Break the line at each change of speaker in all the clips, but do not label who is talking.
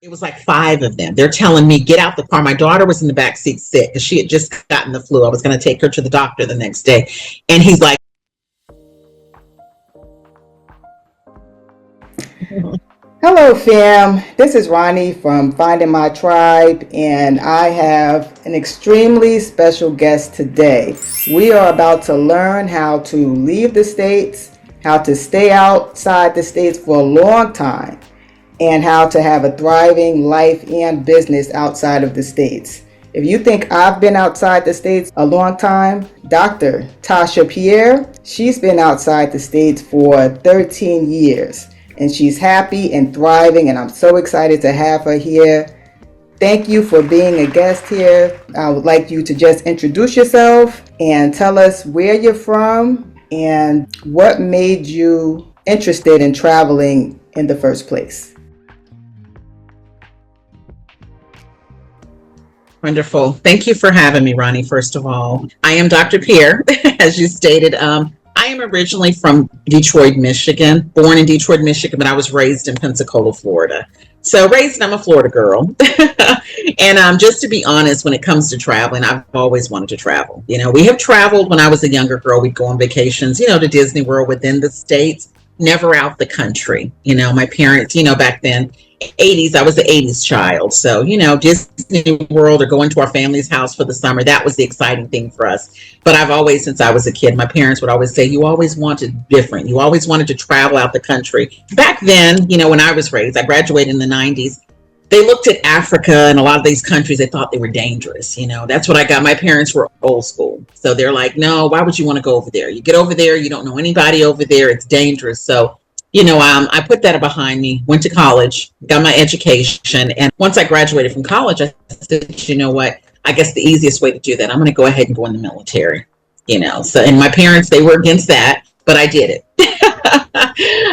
It was like five of them. They're telling me, get out the car. My daughter was in the back seat sick because she had just gotten the flu. I was going to take her to the doctor the next day. And he's like,
Hello, fam. This is Ronnie from Finding My Tribe, and I have an extremely special guest today. We are about to learn how to leave the States, how to stay outside the States for a long time, and how to have a thriving life and business outside of the States. If you think I've been outside the States a long time, Dr. Tosha Pierre, she's been outside the States for 13 years. And she's happy and thriving, and I'm so excited to have her here. Thank you for being a guest here. I would like you to just introduce yourself and tell us where you're from and what made you interested in traveling in the first place.
wonderful. Thank you for having me, Ronnie, first of all. I am Dr. Pierre, as you stated. I am originally from Detroit, Michigan, born in Detroit, Michigan, but I was raised in Pensacola, Florida. So raised, I'm a Florida girl. And just to be honest, when it comes to traveling, I've always wanted to travel. We have traveled when I was a younger girl. We'd go on vacations, to Disney World within the States, never out the country. My parents, back then, 80s, I was the 80s child. So, Disney World or going to our family's house for the summer, that was the exciting thing for us. But I've always, since I was a kid, my parents would always say, you always wanted different. You always wanted to travel out the country. Back then, when I was raised, I graduated in the 90s. They looked at Africa and a lot of these countries, they thought they were dangerous. That's what I got. My parents were old school. So they're like, no, why would you want to go over there? You get over there, you don't know anybody over there. It's dangerous. So I put that behind me, went to college, got my education. And once I graduated from college, I said, you know what, I guess the easiest way to do that, I'm going to go ahead and go in the military, So, and my parents, they were against that, but I did it.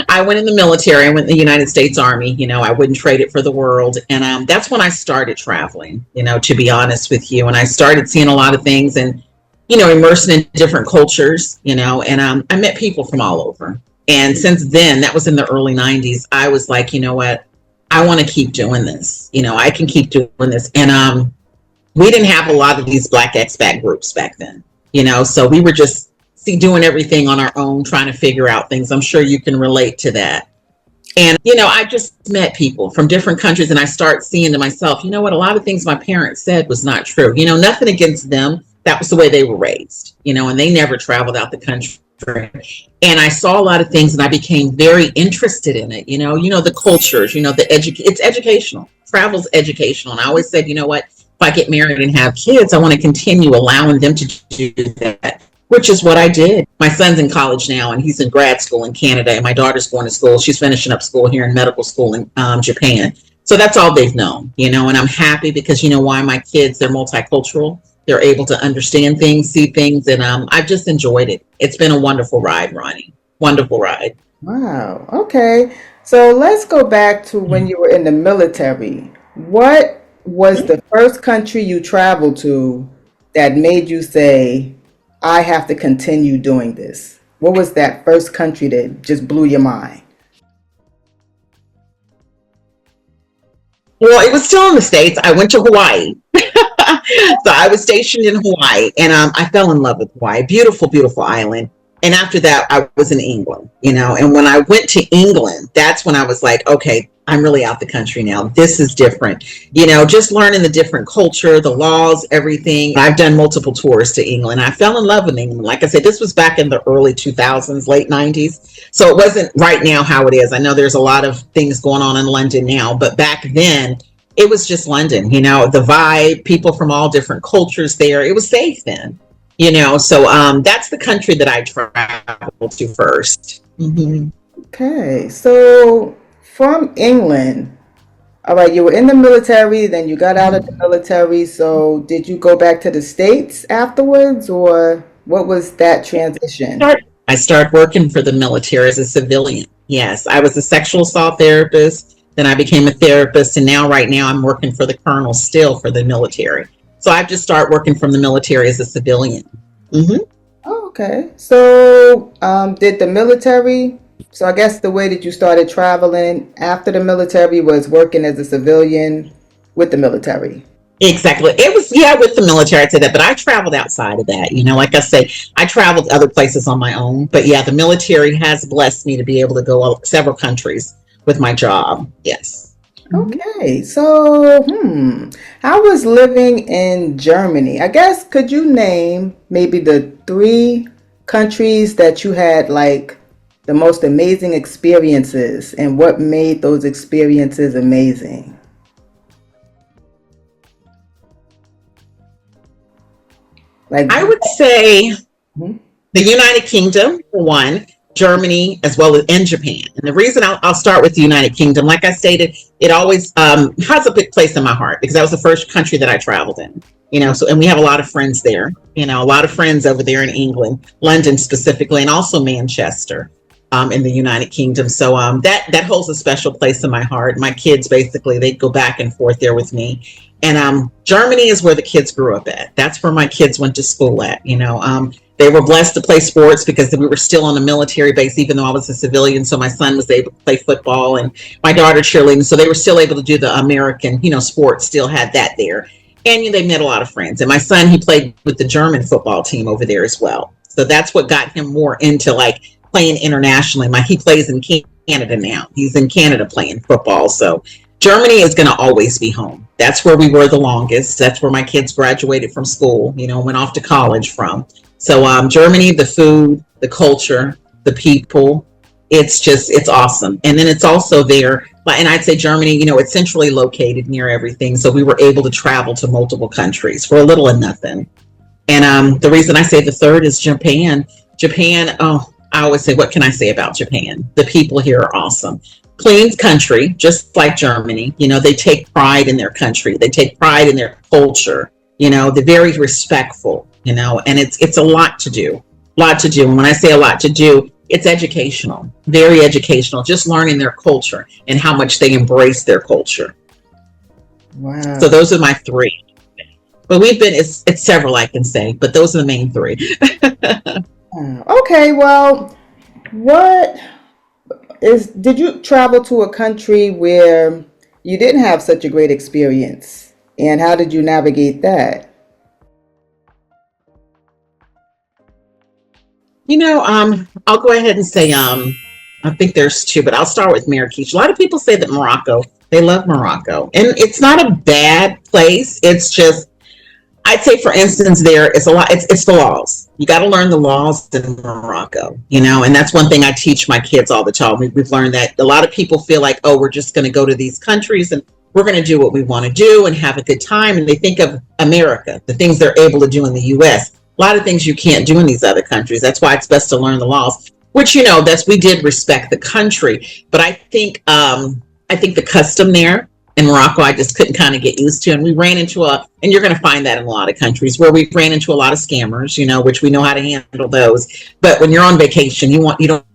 I went in the military. I went in the United States Army. I wouldn't trade it for the world. And that's when I started traveling, to be honest with you. And I started seeing a lot of things and, immersing in different cultures, and I met people from all over. And since then, that was in the early 90s, I was like, you know what? I want to keep doing this. I can keep doing this. And we didn't have a lot of these Black expat groups back then, so we were just doing everything on our own, trying to figure out things. I'm sure you can relate to that. And, I just met people from different countries and I start seeing to myself, you know what? A lot of things my parents said was not true. Nothing against them. That was the way they were raised, and they never traveled out the country. And I saw a lot of things and I became very interested in it. The cultures, it's educational. Travel's educational. And I always said, you know what, if I get married and have kids, I want to continue allowing them to do that, which is what I did. My son's in college now and he's in grad school in Canada, and my daughter's going to school. She's finishing up school here in medical school in Japan. So that's all they've known, and I'm happy because why? My kids, they're multicultural. They're able to understand things, see things, and I've just enjoyed it. It's been a wonderful ride, Ronnie. Wonderful ride.
Wow. Okay. So let's go back to when you were in the military. What was the first country you traveled to that made you say, I have to continue doing this? What was that first country that just blew your mind?
Well, it was still in the States. I went to Hawaii. So I was stationed in Hawaii and I fell in love with Hawaii. Beautiful, beautiful island. And after that, I was in England, and when I went to England, that's when I was like, okay, I'm really out the country now. This is different, just learning the different culture, the laws, everything. I've done multiple tours to England. I fell in love with England. Like I said, this was back in the early 2000s, late 90s. So it wasn't right now how it is. I know there's a lot of things going on in London now, but back then, it was just London, the vibe, people from all different cultures there. It was safe then, so that's the country that I traveled to first. Mm-hmm.
Okay. So from England, all right, you were in the military, then you got out of the military. So did you go back to the States afterwards, or what was that transition?
I started working for the military as a civilian. Yes, I was a sexual assault therapist. Then I became a therapist, and right now I'm working for the colonel still for the military. So I've just started working from the military as a civilian. Mm-hmm.
Oh, okay. So did the military So I guess the way that you started traveling after the military was working as a civilian with the military.
Exactly. It was, yeah, with the military, I'd say that, but I traveled outside of that. Like I say, I traveled other places on my own. But yeah, the military has blessed me to be able to go several countries with my job. Yes. Mhm.
Okay, so how was living in Germany? I guess could you name maybe the three countries that you had like the most amazing experiences and what made those experiences amazing? Like,
I would say
mhm.
the United Kingdom, for one, Germany, as well as in Japan. And the reason I'll start with the United Kingdom, like I stated, it always has a big place in my heart because that was the first country that I traveled in. So and we have a lot of friends there. A lot of friends over there in England, London specifically, and also Manchester. In the United Kingdom, so that holds a special place in my heart. My kids basically they go back and forth there with me, and Germany is where the kids grew up at. That's where my kids went to school at. They were blessed to play sports because we were still on a military base, even though I was a civilian. So my son was able to play football, and my daughter cheerleading. So they were still able to do the American, sports. Still had that there, and they met a lot of friends. And my son, he played with the German football team over there as well. So that's what got him more into like playing internationally. He plays in Canada now. He's in Canada playing football. So Germany is going to always be home. That's where we were the longest. That's where my kids graduated from school, went off to college from. So Germany, the food, the culture, the people, it's awesome. And then it's also there, and I'd say Germany, it's centrally located near everything. So we were able to travel to multiple countries for a little and nothing. And the reason I say the third is Japan. Japan, oh, I always say, what can I say about Japan? The people here are awesome. Clean country, just like Germany. They take pride in their country. They take pride in their culture. They're very respectful, and it's a lot to do. And when I say a lot to do, it's educational, very educational, just learning their culture and how much they embrace their culture.
Wow.
So those are my three. But it's several I can say, but those are the main three.
Okay, well, did you travel to a country where you didn't have such a great experience? And how did you navigate that?
I'll go ahead and say, I think there's two, but I'll start with Marrakesh. A lot of people say that Morocco, they love Morocco. And it's not a bad place. It's just, I'd say, for instance, there is a lot. It's the laws. You got to learn the laws in Morocco, and that's one thing I teach my kids all the time. We've learned that a lot of people feel like, oh, we're just going to go to these countries and we're going to do what we want to do and have a good time. And they think of America, the things they're able to do in the U.S. A lot of things you can't do in these other countries. That's why it's best to learn the laws. Which we did respect the country, but I think the custom there in Morocco, I just couldn't kind of get used to. And we ran into and you're going to find that in a lot of countries where we ran into a lot of scammers, which we know how to handle those. But when you're on vacation, you don't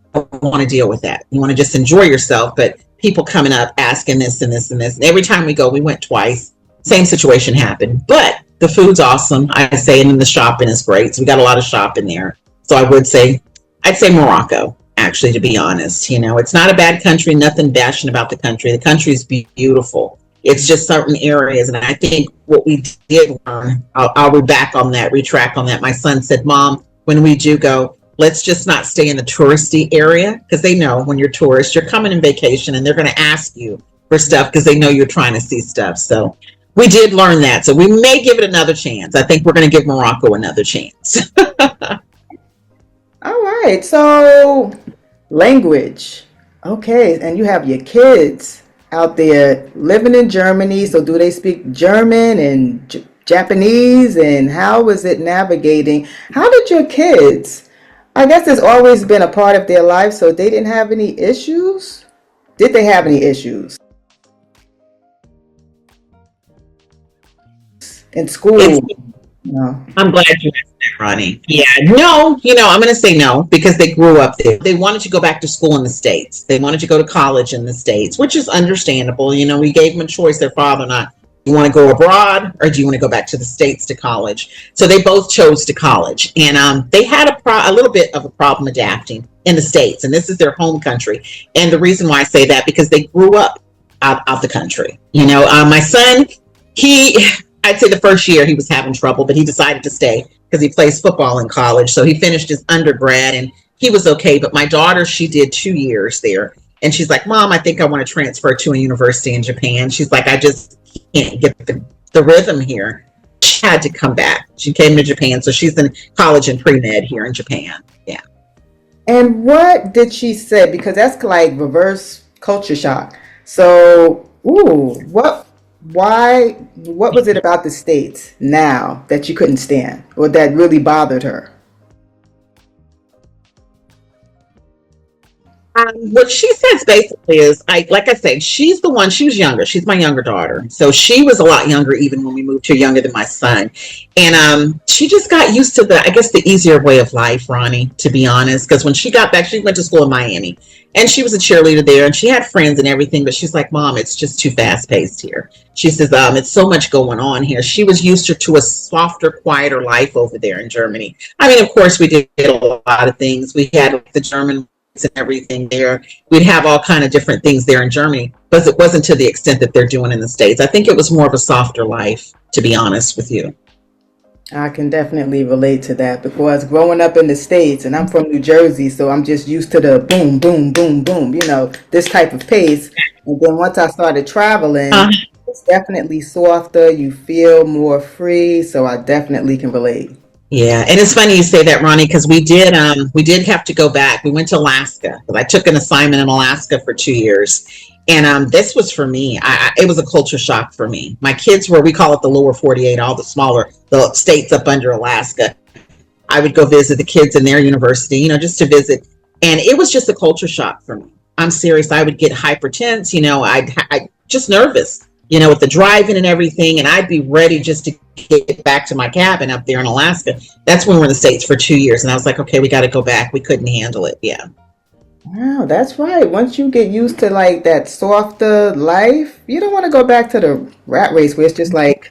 want to deal with that. You want to just enjoy yourself. But people coming up asking this and this and this. And every time we go, we went twice. Same situation happened. But the food's awesome, I say, and then the shopping is great. So we got a lot of shopping there. So I'd say Morocco. Actually, to be honest, it's not a bad country, nothing bashing about the country. The country is beautiful. It's just certain areas. And I think what we did learn, I'll retract on that. My son said, Mom, when we do go, let's just not stay in the touristy area, because they know when you're tourist, you're coming in vacation and they're going to ask you for stuff because they know you're trying to see stuff. So we did learn that. So we may give it another chance. I think we're going to give Morocco another chance.
All right, so language. Okay, and you have your kids out there living in Germany. So do they speak German and Japanese? And how was it navigating? How did your kids, I guess it's always been a part of their life, so they didn't have any issues? Did they have any issues in school? No.
I'm glad you asked that, Ronnie. Yeah, no, I'm going to say no because they grew up there. They wanted to go back to school in the States. They wanted to go to college in the States, which is understandable. We gave them a choice, their father and I. Do you want to go abroad or do you want to go back to the States to college? So they both chose to college. And they had a little bit of a problem adapting. in the States, and this is their home country. And the reason why I say that, because they grew up out the country. My son, I'd say the first year he was having trouble, but he decided to stay because he plays football in college. So he finished his undergrad and he was okay. But my daughter, she did 2 years there. And she's like, Mom, I think I want to transfer to a university in Japan. She's like, I just can't get the rhythm here. She had to come back. She came to Japan. So she's in college and pre-med here in Japan. Yeah.
And what did she say? Because that's like reverse culture shock. So, what was it about the States now that you couldn't stand or that really bothered her?
What she says basically is, like I said, she was younger. She's my younger daughter. So she was a lot younger even when we moved here, younger than my son. And she just got used to the easier way of life, Ronnie, to be honest. Because when she got back, she went to school in Miami. And she was a cheerleader there and she had friends and everything. But she's like, Mom, it's just too fast paced here. She says, it's so much going on here. She was used to a softer, quieter life over there in Germany. I mean, of course, we did a lot of things. We had the German and everything there. We'd have all kind of different things there in Germany, but it wasn't to the extent that they're doing in the States. I think it was more of a softer life, to be honest with you.
I can definitely relate to that because growing up in the States, and I'm from New Jersey, so I'm just used to the boom, boom, boom, boom, this type of pace. And then once I started traveling, it's definitely softer. You feel more free. So I definitely can relate.
Yeah, and it's funny you say that, Ronnie, because we did have to go back. We went to Alaska because I took an assignment in Alaska for 2 years, and this was for me. It was a culture shock for me. My kids we call it the lower 48, all the states up under Alaska. I would go visit the kids in their university, just to visit, and it was just a culture shock for me. I'm serious. I would get hypertense. I just nervous. With the driving and everything, and I'd be ready just to get back to my cabin up there in Alaska. That's when we were in the States for 2 years, and I was like, okay, we got to go back. We couldn't handle it. Yeah.
Wow, that's right. Once you get used to like that softer life, you don't want to go back to the rat race where it's just like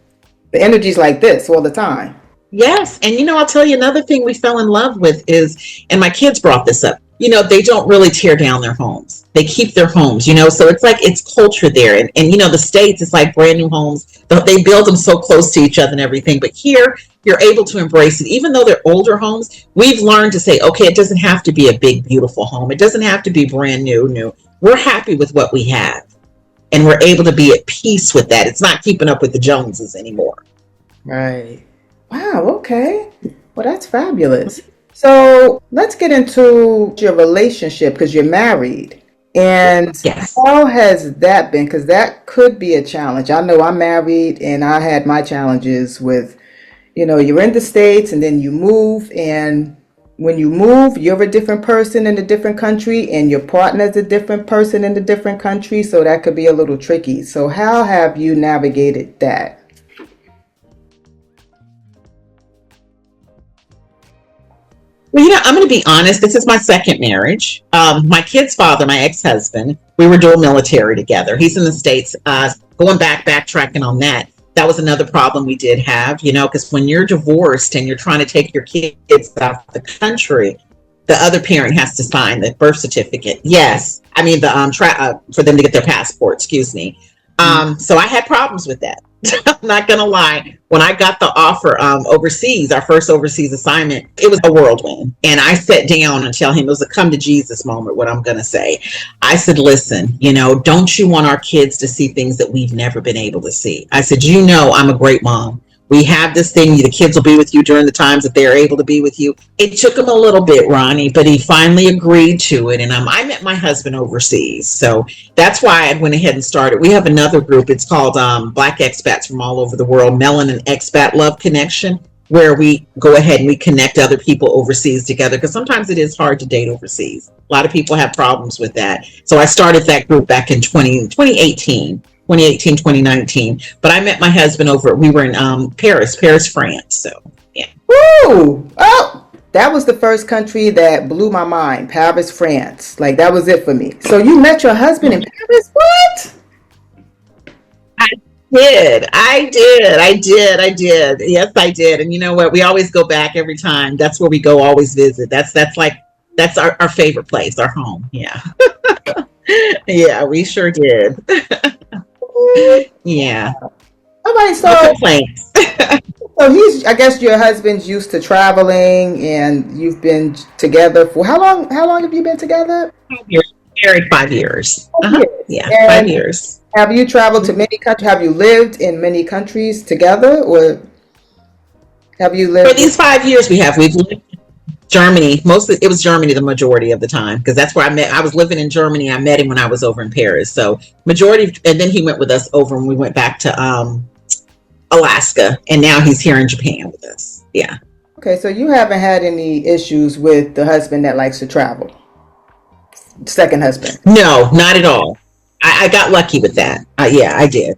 the energy's like this all the time.
Yes, and I'll tell you another thing we fell in love with is, and my kids brought this up, they don't really tear down their homes. They keep their homes, so it's like it's culture there. And the States, it's like brand new homes. They build them so close to each other and everything. But here, you're able to embrace it. Even though they're older homes, we've learned to say, okay, it doesn't have to be a big, beautiful home. It doesn't have to be brand new. We're happy with what we have. And we're able to be at peace with that. It's not keeping up with the Joneses anymore.
Right. Wow, okay. Well, that's fabulous. So let's get into your relationship because you're married. And
Yes.
how has that been? Because that could be a challenge. I know I'm married and I had my challenges with, you're in the States and then you move. And when you move, you're a different person in a different country and your partner's a different person in a different country. So that could be a little tricky. So how have you navigated that?
Well, I'm going to be honest. This is my second marriage. My kid's father, my ex-husband, we were dual military together. He's in the States. Backtracking on that, that was another problem we did have, because when you're divorced and you're trying to take your kids out of the country, the other parent has to sign the birth certificate. Yes. I mean, for them to get their passport, excuse me. So I had problems with that. I'm not going to lie. When I got the offer overseas, our first overseas assignment, it was a whirlwind. And I sat down and tell him, it was a come to Jesus moment, what I'm going to say. I said, listen, don't you want our kids to see things that we've never been able to see? I said, I'm a great mom. We have this thing, the kids will be with you during the times that they're able to be with you. It took him a little bit, Ronnie, but he finally agreed to it. And I met my husband overseas. So that's why I went ahead and started. We have another group. It's called Black Expats from all over the world, Melanin Expat Love Connection, where we go ahead and we connect other people overseas together. Because sometimes it is hard to date overseas. A lot of people have problems with that. So I started that group back in 2018. 2019. But I met my husband we were in Paris, France. So, yeah.
Woo! Oh, that was the first country that blew my mind. Paris, France. Like, that was it for me. So you met your husband in Paris? What?
I did. Yes, I did. And you know what? We always go back every time. That's where we go, always visit. That's That's our favorite place, our home. Yeah. Yeah, we sure did. Yeah.
All right,
No
so
complaints.
he's, I guess your husband's used to traveling, and you've been together for how long? How long have you been together?
5 years. Married 5 years. Uh-huh.
Years.
Yeah,
And
5 years.
have you traveled to many countries? Have you lived in many countries together, or have you
For
lived in?
these 5 years we've lived in Germany. Mostly it was Germany the majority of the time because that's where I met. I was living in Germany. I met him when I was over in Paris. So majority, and then he went with us over when we went back to Alaska, and now he's here in Japan with us. Yeah.
Okay, so you haven't had any issues with the husband that likes to travel, second husband.
No, not at all. I got lucky with that. Yeah, I did.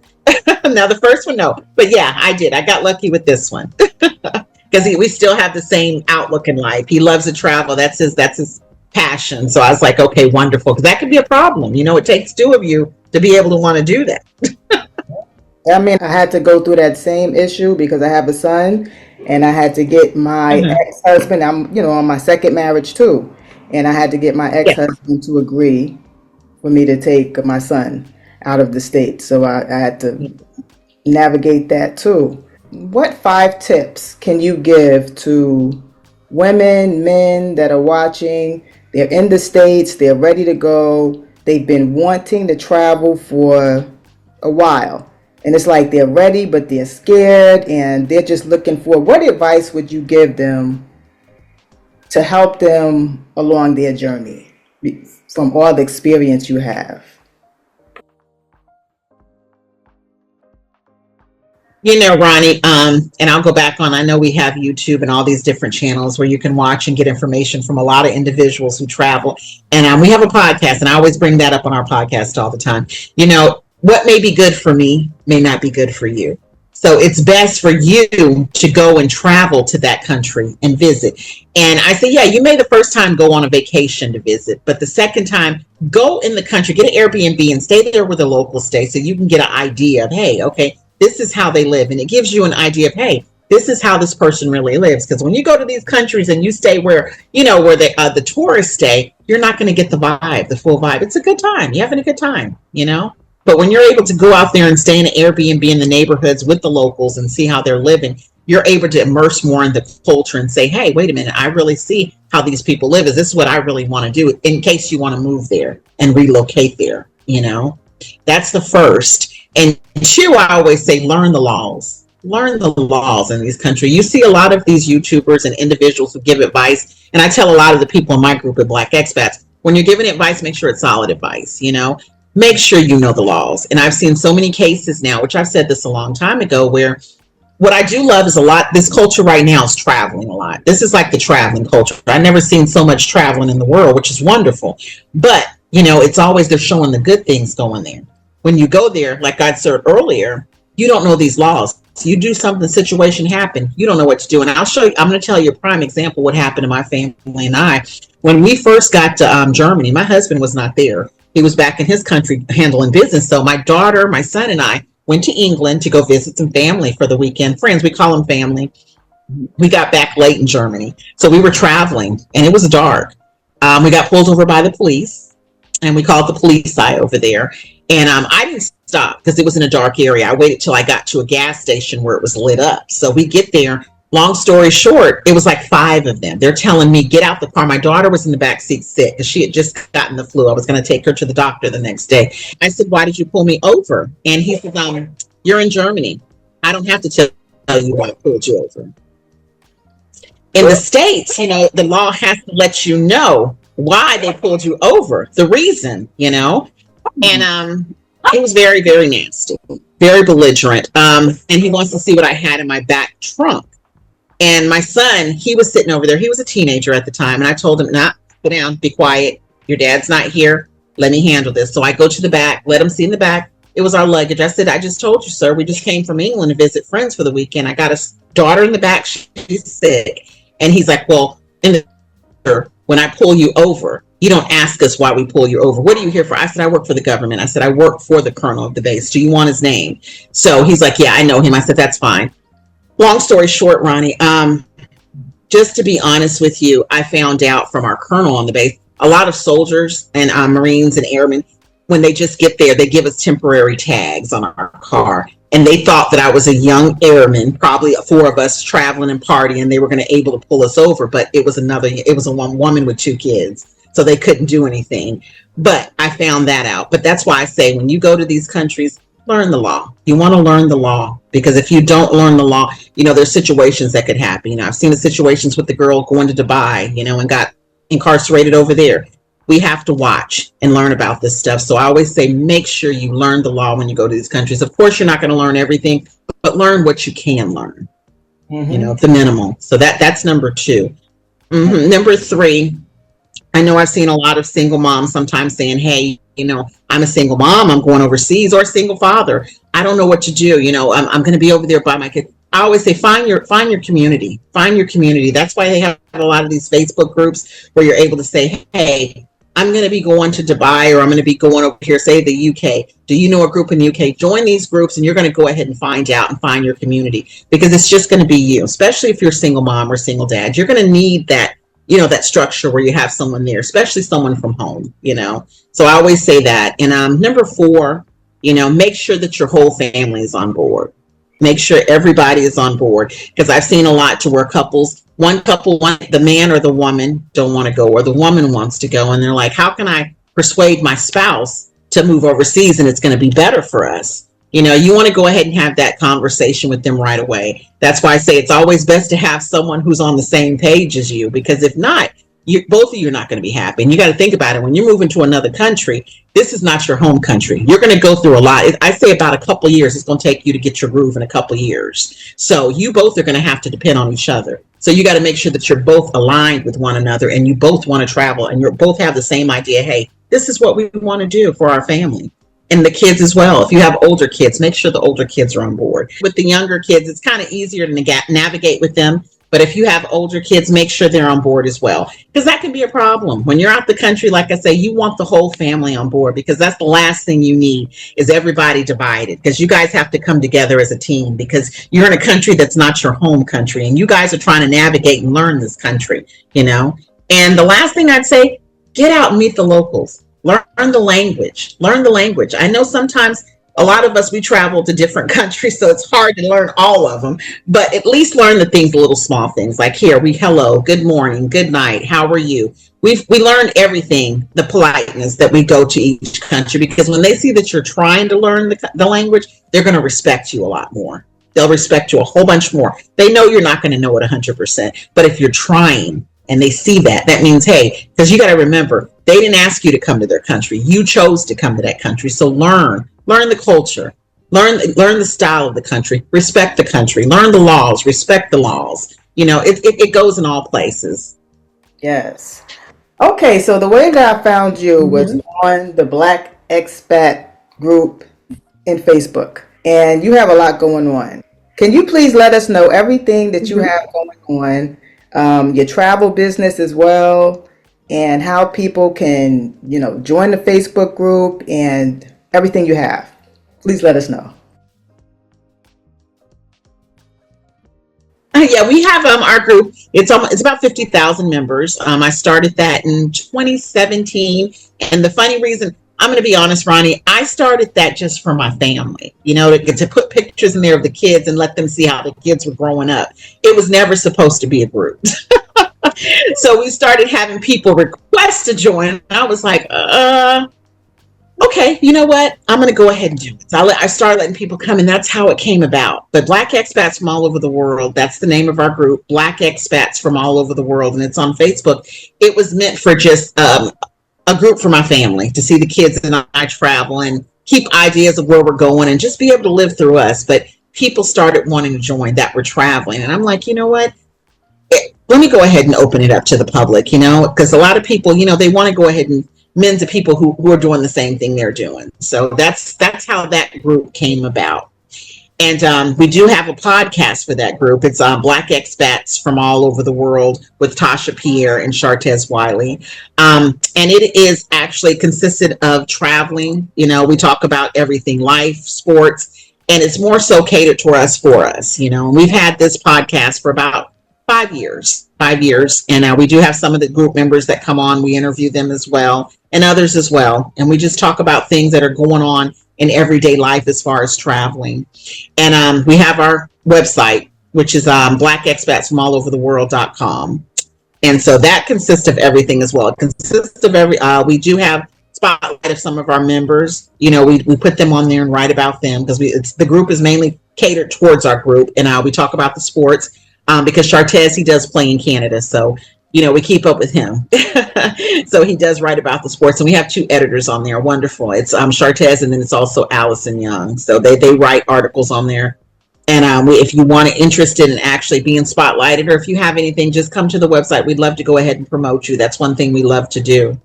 Now the first one, no, but yeah, I did. I got lucky with this one because we still have the same outlook in life. He loves to travel. That's his passion. So I was like, okay, wonderful, because that could be a problem. It takes two of you to be able to want to do that.
I mean, I had to go through that same issue because I have a son, and I had to get my
Hmm.
ex-husband. I'm, on my second marriage too, and I had to get my
Yeah.
ex-husband to agree for me to take my son out of the state. So I had to navigate that too. What 5 tips can you give to women, men that are watching? They're in the States, they're ready to go, they've been wanting to travel for a while. And it's like they're ready, but they're scared and they're just looking for what advice would you give them to help them along their journey from all the experience you have?
Ronnie, and I'll go back on, I know we have YouTube and all these different channels where you can watch and get information from a lot of individuals who travel. And we have a podcast, and I always bring that up on our podcast all the time. What may be good for me may not be good for you. So it's best for you to go and travel to that country and visit. And I say, yeah, you may the first time go on a vacation to visit, but the second time, go in the country, get an Airbnb and stay there where the locals stay so you can get an idea of, hey, okay, this is how they live. And it gives you an idea of, hey, this is how this person really lives. Because when you go to these countries and you stay where the tourists stay, you're not going to get the vibe, the full vibe. It's a good time. You're having a good time, But when you're able to go out there and stay in an Airbnb in the neighborhoods with the locals and see how they're living, you're able to immerse more in the culture and say, hey, wait a minute, I really see how these people live. Is this what I really want to do in case you want to move there and relocate there? That's the first. And two, I always say, learn the laws. Learn the laws in these countries. You see a lot of these YouTubers and individuals who give advice. And I tell a lot of the people in my group at Black Expats, when you're giving advice, make sure it's solid advice, Make sure you know the laws. And I've seen so many cases now, which I've said this a long time ago, where what I do love is this culture right now is traveling a lot. This is like the traveling culture. I've never seen so much traveling in the world, which is wonderful. But, it's always they're showing the good things going there. When you go there, like I said earlier, you don't know these laws. So you do something, situation happen, you don't know what to do. And I'm going to tell you a prime example what happened to my family and I. When we first got to Germany, my husband was not there. He was back in his country handling business. So my daughter, my son, and I went to England to go visit some family for the weekend. Friends, we call them family. We got back late in Germany. So we were traveling, and it was dark. We got pulled over by the police, and we called the police eye over there. And I didn't stop because it was in a dark area. I waited till I got to a gas station where it was lit up. So we get there. Long story short, it was like 5 of them. They're telling me, get out the car. My daughter was in the back seat sick because she had just gotten the flu. I was going to take her to the doctor the next day. I said, why did you pull me over? And he said, you're in Germany. I don't have to tell you why I pulled you over. In the States, the law has to let you know why they pulled you over, the reason, And it was very, very nasty, very belligerent. And he wants to see what I had in my back trunk. And my son, he was sitting over there. He was a teenager at the time. And I told him, go down, be quiet. Your dad's not here. Let me handle this. So I go to the back, let him see in the back. It was our luggage. I said, I just told you, sir, we just came from England to visit friends for the weekend. I got a daughter in the back. She's sick. And he's like, well, when I pull you over, you don't ask us why we pull you over. What are you here for? I said, I work for the government. I said, I work for the colonel of the base. Do you want his name? So he's like, yeah, I know him. I said, that's fine. Long story short, Ronnie, just to be honest with you, I found out from our colonel on the base, a lot of soldiers and Marines and airmen, when they just get there, they give us temporary tags on our car. And they thought that I was a young airman, probably four of us traveling and partying, and they were going to able to pull us over. But it was a one woman with two kids. So they couldn't do anything. But I found that out. But that's why I say, when you go to these countries, learn the law. You want to learn the law, because if you don't learn the law, there's situations that could happen. I've seen the situations with the girl going to Dubai, and got incarcerated over there. We have to watch and learn about this stuff. So I always say, make sure you learn the law when you go to these countries. Of course, you're not going to learn everything, but learn what you can learn, the minimal. So that's number 2. Number 3, I know I've seen a lot of single moms sometimes saying, hey, I'm a single mom, I'm going overseas, or a single father. I don't know what to do. I'm going to be over there by my kid. I always say, find your community, find your community. That's why they have a lot of these Facebook groups where you're able to say, hey, I'm going to be going to Dubai, or I'm going to be going over here, say the UK. Do you know a group in the UK? Join these groups, and you're going to go ahead and find out and find your community, because it's just going to be you, especially if you're a single mom or single dad. You're going to need that, that structure where you have someone there, especially someone from home, So I always say that. And number 4, make sure that your whole family is on board. Make sure everybody is on board, because I've seen a lot to where one couple, the man or the woman don't want to go, or the woman wants to go, and they're like, how can I persuade my spouse to move overseas and it's going to be better for us? You want to go ahead and have that conversation with them right away. That's why I say it's always best to have someone who's on the same page as you, because if not, both of you are not going to be happy. And you got to think about it. When you're moving to another country, this is not your home country. You're going to go through a lot. I say about a couple of years, it's going to take you to get your groove in a couple of years. So you both are going to have to depend on each other. So you got to make sure that you're both aligned with one another, and you both want to travel, and you both have the same idea. Hey, this is what we want to do for our family. And the kids as well. If you have older kids, make sure the older kids are on board. With the younger kids, it's kind of easier to navigate with them. But if you have older kids, make sure they're on board as well, because that can be a problem. When you're out the country, like I say, you want the whole family on board, because that's the last thing you need is everybody divided, because you guys have to come together as a team, because you're in a country that's not your home country, and you guys are trying to navigate and learn this country, And the last thing I'd say, get out and meet the locals. Learn the language. Learn the language. I know sometimes a lot of us, we travel to different countries, so it's hard to learn all of them, but at least learn the things, the little small things. Like here, hello, good morning, good night, how are you? We learn everything, the politeness that we go to each country, because when they see that you're trying to learn the language, they're going to respect you a lot more. They'll respect you a whole bunch more. They know you're not going to know it 100%, but if you're trying, and they see that means, hey, because you got to remember, they didn't ask you to come to their country. You chose to come to that country. So learn the culture, learn the style of the country, respect the country, learn the laws, respect the laws. It goes in all places.
Yes. Okay, so the way that I found you was on the Black Expat group in Facebook, and you have a lot going on. Can you please let us know everything that you have going on, your travel business as well, and how people can, join the Facebook group and everything you have? Please let us know.
Yeah, we have our group. It's about 50,000 members. I started that in 2017, and the funny reason, I'm going to be honest, Ronnie, I started that just for my family. To put pictures in there of the kids and let them see how the kids were growing up. It was never supposed to be a group. So we started having people request to join. I was like, okay, you know what? I'm going to go ahead and do it. So I started letting people come, and that's how it came about. But Black Expats from all over the world, that's the name of our group, Black Expats from all over the world, and it's on Facebook. It was meant for just a group for my family, to see the kids and I travel and keep ideas of where we're going and just be able to live through us. But people started wanting to join that were traveling. And I'm like, you know what? Let me go ahead and open it up to the public, because a lot of people, they want to go ahead and men to people who are doing the same thing they're doing. So that's how that group came about. And we do have a podcast for that group. It's Black Expats from all over the world with Tosha Pierre and Shartez Wiley. And it is actually consisted of traveling. We talk about everything, life, sports, and it's more so catered to us for us. And we've had this podcast for about 5 years. 5 years. And we do have some of the group members that come on. We interview them as well, and others as well. And we just talk about things that are going on in everyday life as far as traveling. And we have our website, which is Black Expats from all over the world.com. And so that consists of everything as well. It consists of we do have spotlight of some of our members. We put them on there and write about them because the group is mainly catered towards our group. And we talk about the sports because Shartez, he does play in Canada. So, we keep up with him. So he does write about the sports. And we have 2 editors on there. Wonderful. It's Shartez, and then it's also Allison Young. So they write articles on there. And if you want to interested in actually being spotlighted, or if you have anything, just come to the website. We'd love to go ahead and promote you. That's one thing we love to do.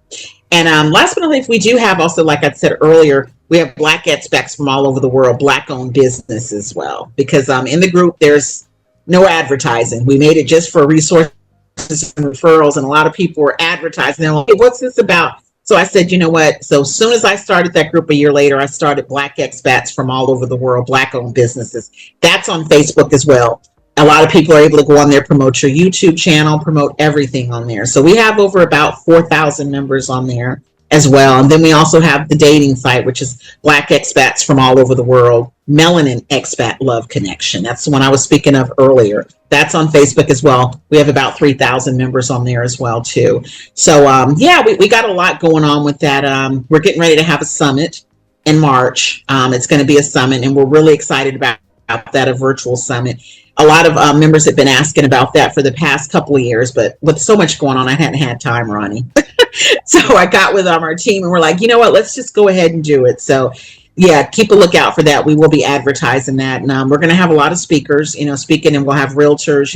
And last but not least, we do have also, like I said earlier, we have Black expats from all over the world, Black-owned business as well. Because in the group, there's no advertising. We made it just for resources and referrals, and a lot of people were advertising. They're like, hey, what's this about? So I said, you know what? So as soon as I started that group a year later, I started Black Expats from all over the world, Black-owned businesses. That's on Facebook as well. A lot of people are able to go on there, promote your YouTube channel, promote everything on there. So we have over about 4,000 members on there as well. And then we also have the dating site, which is Black Expats from all over the world, Melanin Expat Love Connection. That's the one I was speaking of earlier. That's on Facebook as well. We have about 3,000 members on there as well, too. So, we got a lot going on with that. We're getting ready to have a summit in March. It's going to be a summit, and we're really excited about that, a virtual summit. A lot of members have been asking about that for the past couple of years, but with so much going on, I hadn't had time, Ronnie. So I got with our team, and we're like, you know what, let's just go ahead and do it. So yeah, keep a lookout for that. We will be advertising that. And we're going to have a lot of speakers, speaking, and we'll have realtors,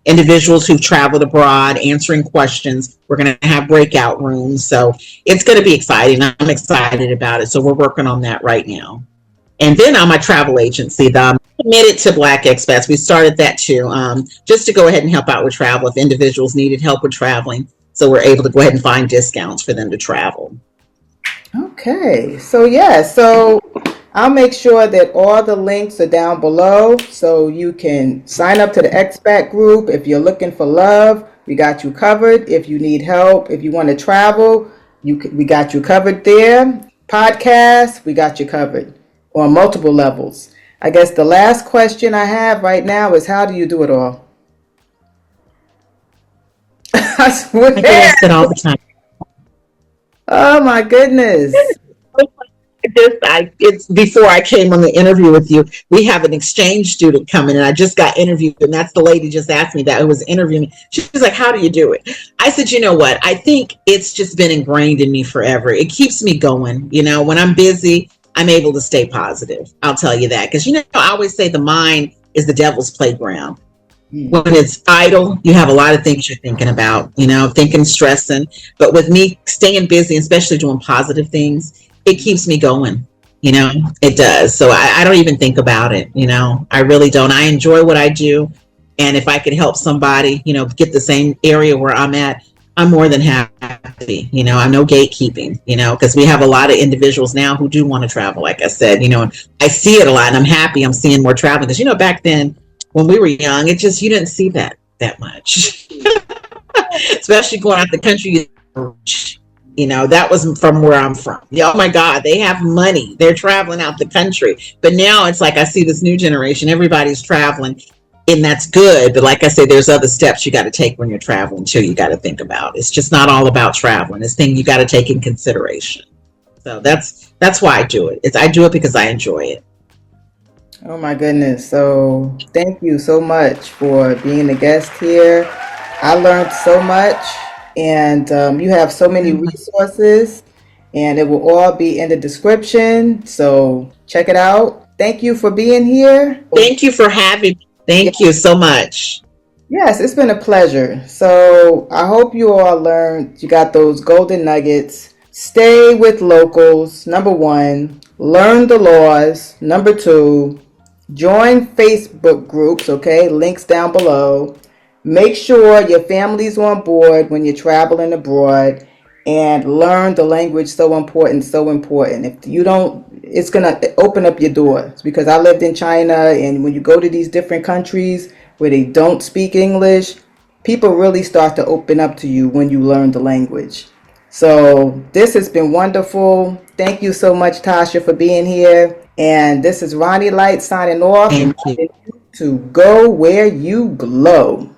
individuals who've traveled abroad, answering questions. We're going to have breakout rooms. So it's going to be exciting. I'm excited about it. So we're working on that right now. And then on my travel agency, I'm committed to Black Expats. We started that too, just to go ahead and help out with travel if individuals needed help with traveling. So we're able to go ahead and find discounts for them to travel.
Okay, so I'll make sure that all the links are down below so you can sign up to the expat group. If you're looking for love, we got you covered. If you need help, if you want to travel, we got you covered there. Podcasts, we got you covered on multiple levels. I guess the last question I have right now is, how do you do it all? I swear.
I get asked it all the time.
Oh my goodness.
It's before I came on the interview with you. We have an exchange student coming, and I just got interviewed, and that's the lady just asked me that, who was interviewing me. She was like, how do you do it? I said, you know what? I think it's just been ingrained in me forever. It keeps me going. When I'm busy, I'm able to stay positive. I'll tell you that. Because, I always say the mind is the devil's playground. When it's idle, you have a lot of things you're thinking about, thinking, stressing. But with me staying busy, especially doing positive things, it keeps me going. It does. So I don't even think about it. I really don't. I enjoy what I do. And if I can help somebody, get the same area where I'm at, I'm more than happy. I'm no gatekeeping, because we have a lot of individuals now who do want to travel. Like I said, and I see it a lot, and I'm happy I'm seeing more traveling because, back then, when we were young, it just, you didn't see that much, especially going out the country. That was from where I'm from. Oh my God, they have money. They're traveling out the country. But now it's like I see this new generation. Everybody's traveling, and that's good. But like I said, there's other steps you got to take when you're traveling too. You got to think about. It's just not all about traveling. It's things you got to take in consideration. So that's why I do it. I do it because I enjoy it.
Oh my goodness. So thank you so much for being a guest here. I learned so much, and you have so many resources, and it will all be in the description. So check it out. Thank you for being here.
Thank you for having me. Thank you so much.
Yes, it's been a pleasure. So I hope you all learned, you got those golden nuggets. Stay with locals, number 1. Learn the laws, number 2. Join Facebook groups, okay? Links down below. Make sure your family's on board when you're traveling abroad, and learn the language. So important, so important. If you don't, it's going to open up your doors, because I lived in China, and when you go to these different countries where they don't speak English, people really start to open up to you when you learn the language. So this has been wonderful. Thank you so much, Tasha, for being here. And this is Ronnie Light signing off,
Thank you.
inviting you to go where you glow.